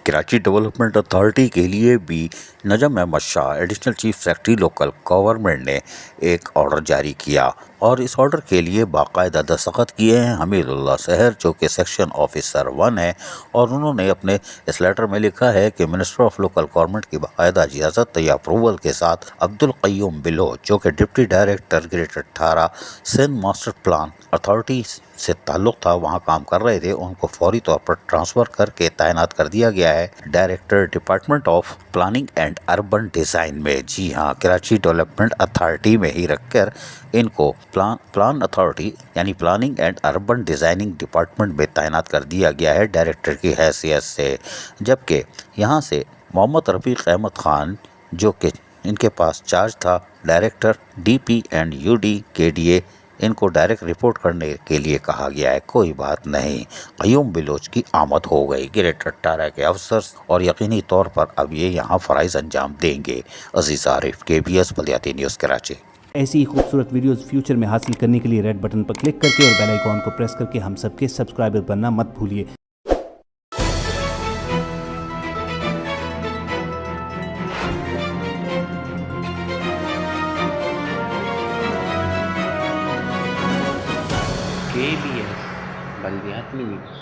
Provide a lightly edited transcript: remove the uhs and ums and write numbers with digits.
Karachi development authority के लिए भी Najam Ahmad Shah additional chief secretary local government ने एक ऑर्डर जारी किया और इस ऑर्डर के लिए बाकायदा दस्तखत किए हैं हमीदुल्लाह सहर, जो कि सेक्शन ऑफिसर 1 है। और उन्होंने अपने इस लेटर में लिखा है कि मिनिस्टर ऑफ लोकल गवर्नमेंट की बाकायदा इजाज़त या अप्रूवल के साथ अब्दुल क़य्यूम बिलोच, जो कि deputy director grade 18 Sindh master plan authority से ताल्लुक़ था, वहाँ काम कर रहे थे, उनको फौरी तौर पर ट्रांसफ़र करके तैनात कर दिया गया है director department of planning and urban design में। जी हाँ, कराची डेवलपमेंट अथॉरिटी में ही रखकर इनको प्लान अथॉरिटी यानी planning and urban designing department में तैनात कर दिया गया है डायरेक्टर की हैसियत से। जबकि यहाँ से मोहम्मद रफ़ीक अहमद ख़ान, जो कि इनके पास चार्ज था director DP and UD KDA, इनको डायरेक्ट रिपोर्ट करने के लिए कहा गया है। कोई बात नहीं, क़य्यूम बिलोच की आमद हो गई ग्रेड 18 के अफसर और यकीनी तौर पर अब ये यहाँ फ़राइज़ अंजाम देंगे। अजीज़ आरिफ, KBS बल्दियाती न्यूज़ कराची। ऐसी ही खूबसूरत वीडियोस फ्यूचर में हासिल करने के लिए रेड बटन पर क्लिक करके और बेल आइकॉन को प्रेस करके हम सबके सब्सक्राइबर बनना मत भूलिए। KBS बल्दियाती न्यूज़।